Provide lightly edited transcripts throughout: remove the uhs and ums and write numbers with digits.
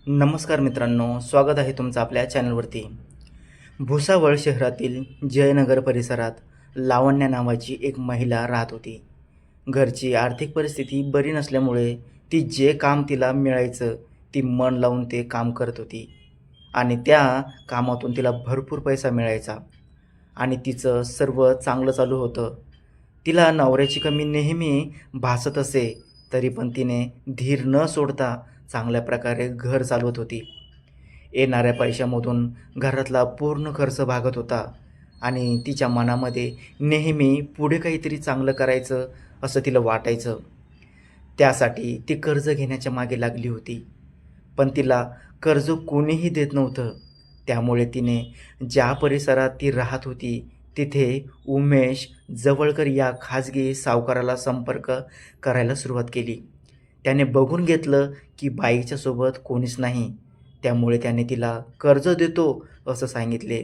नमस्कार मित्रांनो, स्वागत आहे तुमचं आपल्या चॅनलवरती. भुसावळ शहरातील जयनगर परिसरात लावण्या नावाची एक महिला राहत होती. घरची आर्थिक परिस्थिती बरी नसल्यामुळे ती जे काम तिला मिळायचं ती मन लावून ते काम करत होती आणि त्या कामातून तिला भरपूर पैसा मिळायचा आणि तिचं सर्व चांगलं चालू होतं. तिला नवऱ्याची कमी नेहमी भासत असे, तरी पण तिने धीर न सोडता चांगल्या प्रकारे घर चालवत होती. येणाऱ्या पैशामधून घरातला पूर्ण खर्च भागत होता आणि तिच्या मनामध्ये नेहमी पुढे काहीतरी चांगलं करायचं असं तिला वाटायचं. त्यासाठी ती कर्ज घेण्याच्या मागे लागली होती. पण तिला कर्ज कोणीही देत नव्हतं. त्यामुळे तिने ज्या परिसरात ती राहत होती तिथे उमेश जवळकर या खाजगी सावकाराला संपर्क करायला सुरुवात केली. त्याने बघून घेतलं की बाईच्या सोबत कोणीच नाही. त्यामुळे त्याने तिला कर्ज देतो असं सांगितले.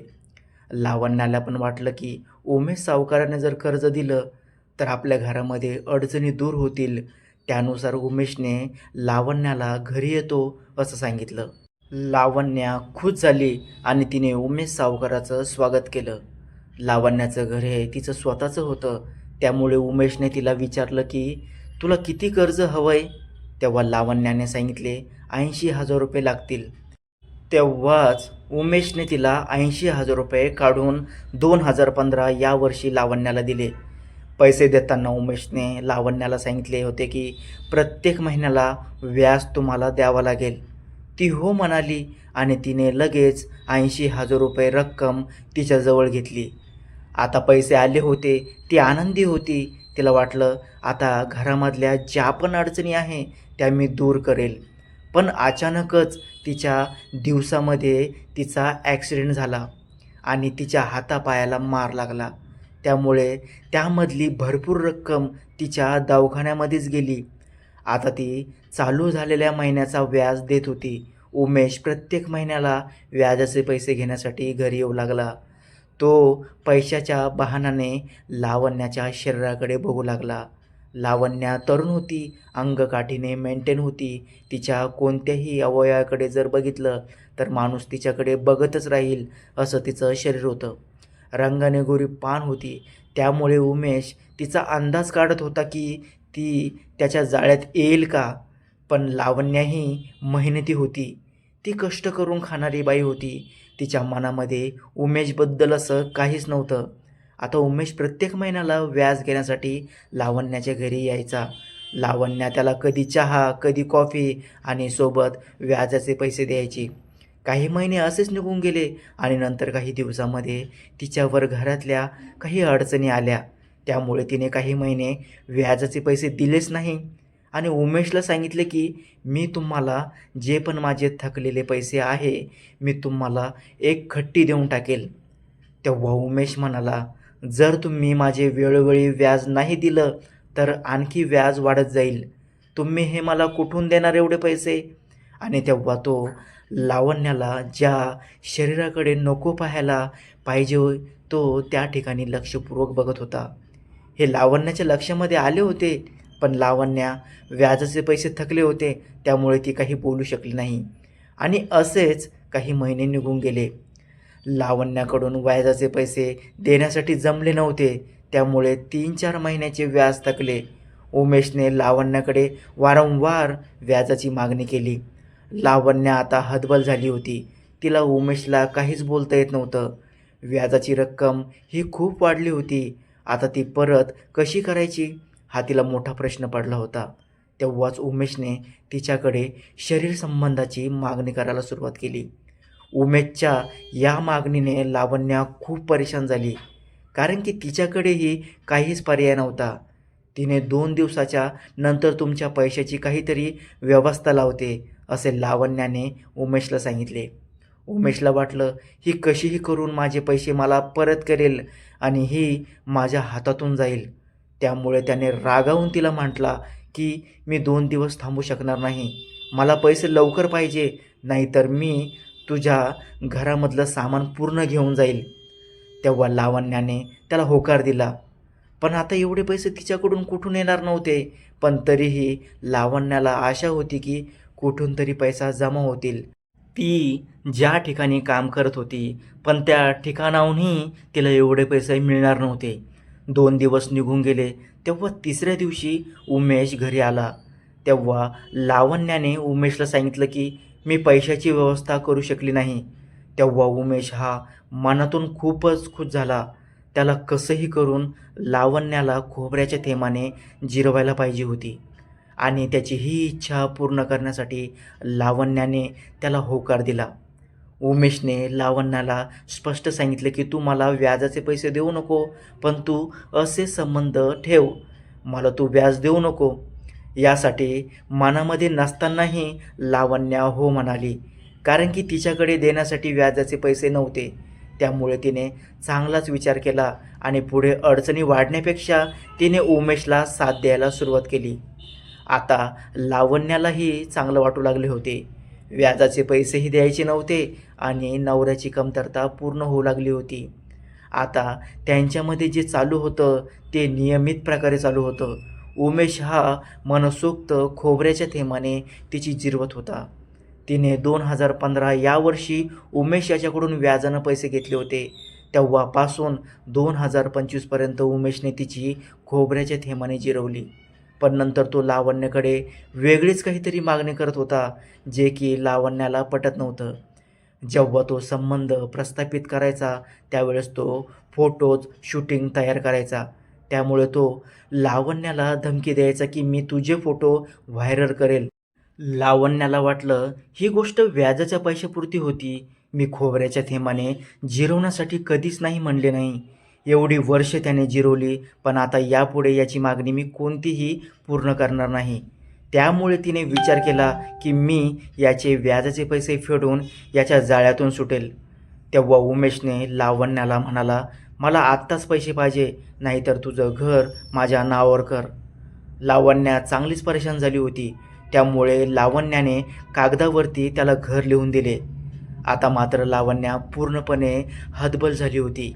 लावण्याला पण वाटलं की उमेश सावकाराने जर कर्ज दिलं तर आपल्या घरामध्ये अडचणी दूर होतील. त्यानुसार उमेशने लावण्याला घरी येतो असं सांगितलं. लावण्या खुश झाली आणि तिने उमेश सावकाराचं स्वागत केलं. लावण्याचं घर हे तिचं स्वतःचं होतं. त्यामुळे उमेशने तिला विचारलं की तुला किती कर्ज हवंय? तेव्हा लावण्याने सांगितले 80,000 रुपये लागतील. तेव्हाच उमेशने तिला 80,000 रुपये काढून 2015 या वर्षी लावण्याला दिले. पैसे देताना उमेशने लावण्याला सांगितले होते की प्रत्येक महिन्याला व्याज तुम्हाला द्यावं लागेल. ती हो म्हणाली आणि तिने लगेच 80,000 रुपये रक्कम तिच्याजवळ घेतली. आता पैसे आले होते, ती आनंदी होती. तिला वाटलं आता घरामधल्या ज्या पण अडचणी आहे त्या मी दूर करेल. पण अचानकच तिच्या दिवसामध्ये तिचा ॲक्सिडेंट झाला आणि तिच्या हातापायाला मार लागला. त्यामुळे त्यामधली भरपूर रक्कम तिच्या दवाखान्यामध्येच गेली. आता ती चालू झालेल्या महिन्याचा व्याज देत होती. उमेश प्रत्येक महिन्याला व्याजाचे पैसे घेण्यासाठी घरी येऊ लागला. तो पैशाच्या बहाण्याने लावण्याच्या शरीराकडे बघू लागला. लावण्या तरुण होती, अंगकाठीने मेंटेन होती. तिच्या कोणत्याही अवयवाकडे जर बघितलं तर माणूस तिच्याकडे बघतच राहील असं तिचं शरीर होतं. रंगाने गोरी पान होती. त्यामुळे उमेश तिचा अंदाज काढत होता की ती त्याच्या जाळ्यात येईल का. पण लावण्याही मेहनती होती. ती कष्ट करून खाणारी बाई होती. तिच्या मनामध्ये उमेशबद्दल असं काहीच नव्हतं. आता उमेश प्रत्येक महिन्याला व्याज घेण्यासाठी लावण्याच्या घरी यायचा. लावण्या त्याला कधी चहा, कधी कॉफी आणि सोबत व्याजाचे पैसे द्यायची. काही महिने असेच निघून गेले आणि नंतर काही दिवसामध्ये तिच्यावर घरातल्या काही अडचणी आल्या. त्यामुळे तिने काही महिने व्याजाचे पैसे दिलेच नाही आणि उमेशला सांगितले की मी तुम्हाला जे पण माझे थकलेले पैसे आहे मी तुम्हाला एक खट्टी देऊन टाकेल. तेव्हा उमेश म्हणाला जर तुम्ही माझे वेळोवेळी व्याज नाही दिलं तर आणखी व्याज वाढत जाईल. तुम्ही हे मला कुठून देणार एवढे पैसे? आणि तेव्हा तो लावण्याला ज्या शरीराकडे नको पाहायला पाहिजे तो त्या ठिकाणी लक्षपूर्वक बघत होता. हे लावण्याच्या लक्षामध्ये आले होते. पण लावण्या व्याजाचे पैसे थकले होते त्यामुळे ती काही बोलू शकली नाही आणि असेच काही महिने निघून गेले. लावण्याकडून व्याजाचे पैसे देण्यासाठी जमले नव्हते. त्यामुळे 3-4 महिन्याचे व्याज थकले. उमेशने लावण्याकडे वारंवार व्याजाची मागणी केली. लावण्या आता हतबल झाली होती. तिला उमेशला काहीच बोलता येत नव्हतं. व्याजाची रक्कम ही खूप वाढली होती. आता ती परत कशी करायची हा तिला मोठा प्रश्न पडला होता. तेव्हाच उमेशने तिच्याकडे शरीर संबंधाची मागणी करायला सुरुवात केली. उमेशच्या या मागणीने लावण्या खूप परेशान झाली, कारण की तिच्याकडेही काहीच पर्याय नव्हता. तिने 2 दिवसाच्या नंतर तुमच्या पैशाची काहीतरी व्यवस्था लावते असे लावण्याने उमेशला सांगितले. उमेशला वाटलं ही कशीही करून माझे पैसे मला परत करेल आणि ही माझ्या हातातून जाईल. त्यामुळे त्याने रागावून तिला म्हटला की मी 2 दिवस थांबू शकणार नाही. मला पैसे लवकर पाहिजे, नाहीतर मी तुझ्या घरामधलं सामान पूर्ण घेऊन जाईल. तेव्हा लावण्याने त्याला होकार दिला. पण आता एवढे पैसे तिच्याकडून कुठून येणार नव्हते. पण तरीही लावण्याला आशा होती की कुठून तरी पैसा जमा होतील. ती ज्या ठिकाणी काम करत होती, पण त्या ठिकाणाहूनही तिला एवढे पैसे मिळणार नव्हते. 2 दिवस निघून गेले. तेव्हा तिसऱ्या दिवशी उमेश घरी आला. तेव्हा लावण्याने उमेशला सांगितलं की मी पैशाची व्यवस्था करू शकली नाही. तेव्हा उमेश हा मनातून खूपच खुश झाला. त्याला कसंही करून लावण्याला खोबऱ्याच्या थेंबाने जिरवायला पाहिजे होती आणि त्याची ही इच्छा पूर्ण करण्यासाठी लावण्याने त्याला होकार दिला. उमेशने लावण्याला स्पष्ट सांगितले की तू मला व्याजाचे पैसे देऊ नको, पण तू असे संबंध ठेव. मला तू व्याज देऊ नको. यासाठी मनामध्ये नसतानाही लावण्या हो म्हणाली, कारण की तिच्याकडे देण्यासाठी व्याजाचे पैसे नव्हते. त्यामुळे तिने चांगलाच विचार केला आणि पुढे अडचणी वाढण्यापेक्षा तिने उमेशला साथ द्यायला सुरुवात केली. आता लावण्यालाही चांगलं वाटू लागले होते. व्याजाचे पैसेही द्यायचे नव्हते आणि नवऱ्याची कमतरता पूर्ण होऊ लागली होती. आता त्यांच्यामध्ये जे चालू होतं ते नियमित प्रकारे चालू होतं. उमेश हा मनसोक्त खोबऱ्याच्या थेंबाने तिची जिरवत होता. तिने 2015 या वर्षी उमेश याच्याकडून व्याजानं पैसे घेतले होते. तेव्हापासून 2025पर्यंत उमेशने तिची खोबऱ्याच्या थेंबाने जिरवली. पण नंतर तो लावण्याकडे वेगळीच काहीतरी मागणी करत होता, जे की लावण्याला पटत नव्हतं. जेव्हा तो संबंध प्रस्थापित करायचा त्यावेळेस तो फोटोज शूटिंग तयार करायचा. त्यामुळे तो लावण्याला धमकी द्यायचा की मी तुझे फोटो व्हायरल करेल. लावण्याला वाटलं ही गोष्ट व्याजाच्या पैशापुरती होती. मी खोबऱ्याच्या थेंबाने जिरवण्यासाठी कधीच नाही म्हणले नाही. एवढी वर्ष त्याने जिरवली, पण आता यापुढे याची मागणी मी कोणतीही पूर्ण करणार नाही. त्यामुळे तिने विचार केला की मी याचे व्याजाचे पैसे फेडून याच्या जाळ्यातून सुटेल. तेव्हा उमेशने लावण्याला म्हणाला, मला आत्ताच पैसे पाहिजे, नाहीतर तुझं घर माझ्या नावावर कर. लावण्या चांगलीच परेशान झाली होती. त्यामुळे लावण्याने कागदावरती त्याला घर लिहून दिले. आता मात्र लावण्या पूर्णपणे हतबल झाली होती,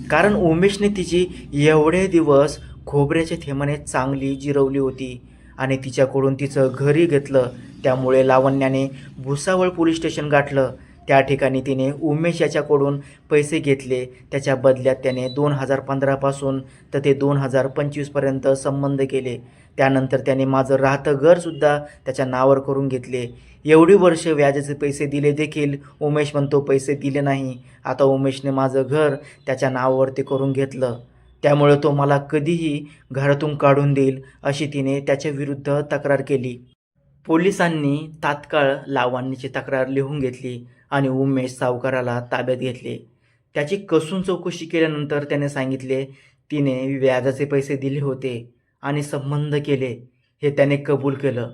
कारण उमेशने तिची एवढे दिवस खोबऱ्याच्या थेंबाने चांगली जिरवली होती आणि तिच्याकडून तिचं घरही घेतलं. त्यामुळे लावण्याने भुसावळ पोलीस स्टेशन गाठलं. त्या ठिकाणी तिने उमेश याच्याकडून पैसे घेतले. त्याच्या बदल्यात त्याने 2015पासून तर ते 2025पर्यंत संबंध केले. त्यानंतर त्याने माझं राहतं घरसुद्धा त्याच्या नावावर करून घेतले. एवढी वर्ष व्याजाचे पैसे दिले देखील उमेश म्हणतो पैसे दिले नाही. आता उमेशने माझं घर त्याच्या नावावरती करून घेतलं. त्यामुळे तो मला कधीही घरातून काढून देईल, अशी तिने त्याच्या विरुद्ध तक्रार केली. पोलिसांनी तात्काळ लावण्याची तक्रार लिहून घेतली आणि उमेश सावकाराला ताब्यात घेतले. त्याची कसून चौकशी केल्यानंतर त्याने सांगितले तिने व्याजाचे पैसे दिले होते आणि संबंध केले, हे त्याने कबूल केलं.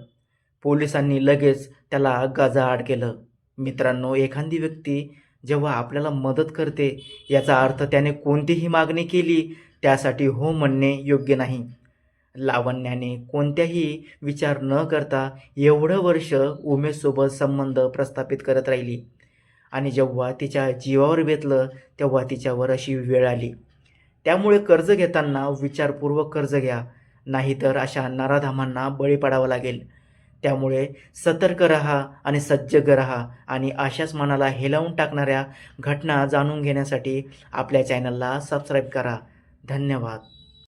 पोलिसांनी लगेच त्याला गजाआड केलं. मित्रांनो, एखादी व्यक्ती जेव्हा आपल्याला मदत करते याचा अर्थ त्याने कोणतीही मागणी केली त्यासाठी हो म्हणणे योग्य नाही. लावण्याने कोणत्याही विचार न करता एवढं वर्ष उमेशसोबत संबंध प्रस्थापित करत राहिली आणि जेव्हा तिच्या जीवावर बेतलं तेव्हा तिच्यावर अशी वेळ आली. त्यामुळे कर्ज घेताना विचारपूर्वक कर्ज घ्या, नाहीतर अशा नराधामांना बळी पडावं लागेल. त्यामुळे सतर्क रहा आणि सज्जग रहा आणि अशाच मनाला हेलावून टाकणाऱ्या घटना जाणून घेण्यासाठी आपल्या चॅनलला सबस्क्राईब करा. धन्यवाद.